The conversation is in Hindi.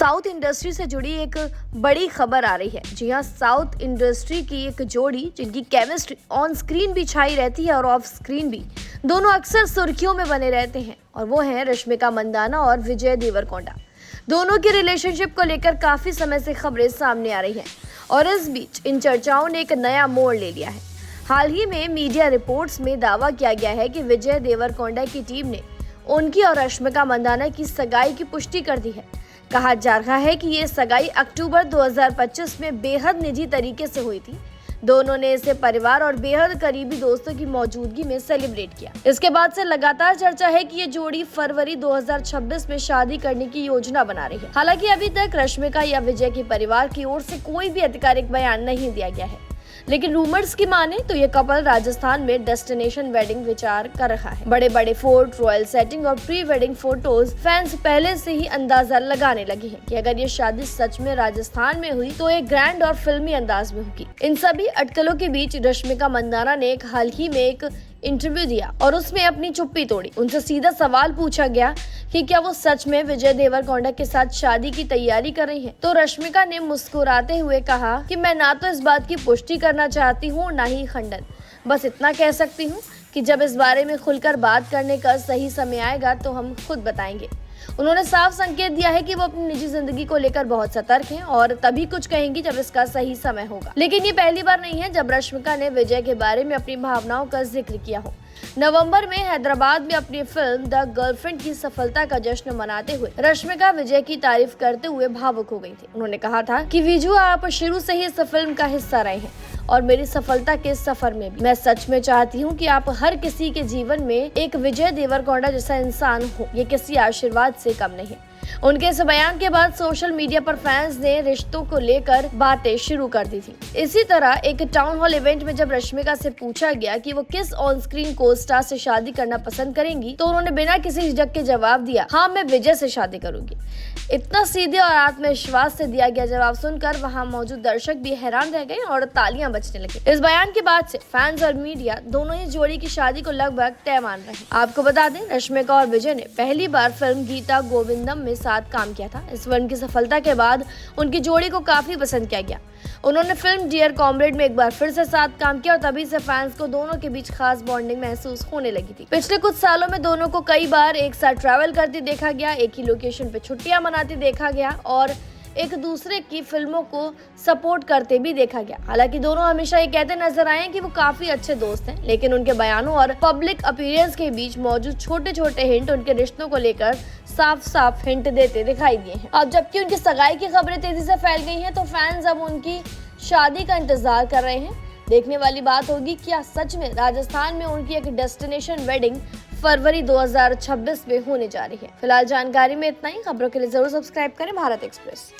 साउथ इंडस्ट्री से जुड़ी एक बड़ी खबर आ रही है। जी हाँ, साउथ इंडस्ट्री की एक जोड़ी जिनकी केमिस्ट्री ऑन स्क्रीन भी छाई रहती है और ऑफ स्क्रीन भी, दोनों अक्सर सुर्खियों में बने रहते हैं और वो हैं रश्मिका मंदाना और विजय देवरकोंडा। दोनों के रिलेशनशिप को लेकर काफी समय से खबरें सामने आ रही हैं और इस बीच इन चर्चाओं ने एक नया मोड़ ले लिया है। हाल ही में मीडिया रिपोर्ट्स में दावा किया गया है कि विजय देवरकोंडा की टीम ने उनकी और रश्मिका मंदाना की सगाई की पुष्टि कर दी है। कहा जा रहा है कि ये सगाई अक्टूबर 2025 में बेहद निजी तरीके से हुई थी। दोनों ने इसे परिवार और बेहद करीबी दोस्तों की मौजूदगी में सेलिब्रेट किया। इसके बाद से लगातार चर्चा है कि ये जोड़ी फरवरी 2026 में शादी करने की योजना बना रही है। हालांकि अभी तक रश्मिका या विजय के परिवार की ओर से कोई भी आधिकारिक बयान नहीं दिया गया है, लेकिन रूमर्स की माने तो ये कपल राजस्थान में डेस्टिनेशन वेडिंग विचार कर रहा है। बड़े बड़े फोर्ट, रॉयल सेटिंग और प्री वेडिंग फोटोज फैंस पहले से ही अंदाजा लगाने लगे हैं कि अगर ये शादी सच में राजस्थान में हुई तो एक ग्रैंड और फिल्मी अंदाज में होगी। इन सभी अटकलों के बीच रश्मिका मंदाना ने हाल ही में एक इंटरव्यू दिया और उसमें अपनी चुप्पी तोड़ी। उनसे सीधा सवाल पूछा गया कि क्या वो सच में विजय देवरकोंडा के साथ शादी की तैयारी कर रही हैं। तो रश्मिका ने मुस्कुराते हुए कहा कि मैं ना तो इस बात की पुष्टि करना चाहती हूँ ना ही खंडन, बस इतना कह सकती हूँ कि जब इस बारे में खुलकर बात करने का सही समय आएगा तो हम खुद बताएंगे। उन्होंने साफ संकेत दिया है कि वो अपनी निजी जिंदगी को लेकर बहुत सतर्क हैं और तभी कुछ कहेंगी जब इसका सही समय होगा। लेकिन ये पहली बार नहीं है जब रश्मिका ने विजय के बारे में अपनी भावनाओं का जिक्र किया हो। नवंबर में हैदराबाद में अपनी फिल्म द गर्लफ्रेंड की सफलता का जश्न मनाते हुए रश्मिका विजय की तारीफ करते हुए भावुक हो गई थी। उन्होंने कहा था कि विजू, आप शुरू से ही इस फिल्म का हिस्सा रहे हैं और मेरी सफलता के सफर में भी। मैं सच में चाहती हूँ कि आप हर किसी के जीवन में एक विजय देवरकोंडा जैसा इंसान हो, ये किसी आशीर्वाद से कम नहीं। उनके इस बयान के बाद सोशल मीडिया पर फैंस ने रिश्तों को लेकर बातें शुरू कर दी थी। इसी तरह एक टाउन हॉल इवेंट में जब रश्मिका से पूछा गया कि वो किस ऑन स्क्रीन को स्टार से शादी करना पसंद करेंगी तो उन्होंने बिना किसी झिझक के जवाब दिया, हाँ, मैं विजय से शादी करूंगी। इतना सीधे और आत्मविश्वास से दिया गया जवाब सुनकर वहां मौजूद दर्शक भी हैरान रह गए और तालियां बजने लगी। इस बयान के बाद से फैंस और मीडिया दोनों ही जोड़ी की शादी को लगभग तय मान रहे हैं। आपको बता दें, रश्मिका और विजय ने पहली बार फिल्म गीता गोविंदम में साथ काम किया था। इस फिल्म की सफलता के बाद उनकी जोड़ी को काफी पसंद किया गया। उन्होंने फिल्म डियर कॉमरेड में एक बार फिर से साथ काम किया और तभी से फैंस को दोनों के बीच खास बॉन्डिंग महसूस होने लगी थी। पिछले कुछ सालों में दोनों को कई बार एक साथ ट्रैवल करते देखा गया, एक ही लोकेशन पे छुट्टियां मनाते देखा गया और एक दूसरे की फिल्मों को सपोर्ट करते भी देखा गया। हालांकि दोनों हमेशा ये कहते नजर आए कि वो काफी अच्छे दोस्त हैं, लेकिन उनके बयानों और पब्लिक अपीयरेंस के बीच मौजूद छोटे छोटे हिंट उनके रिश्तों को लेकर साफ साफ हिंट देते दिखाई दिए हैं। अब जबकि उनकी सगाई की खबरें तेजी से फैल गई हैं तो फैंस अब उनकी शादी का इंतजार कर रहे हैं। देखने वाली बात होगी क्या सच में राजस्थान में उनकी एक डेस्टिनेशन वेडिंग फरवरी 2026 में होने जा रही है। फिलहाल जानकारी में इतना ही। खबरों के लिए जरूर सब्सक्राइब करें भारत एक्सप्रेस।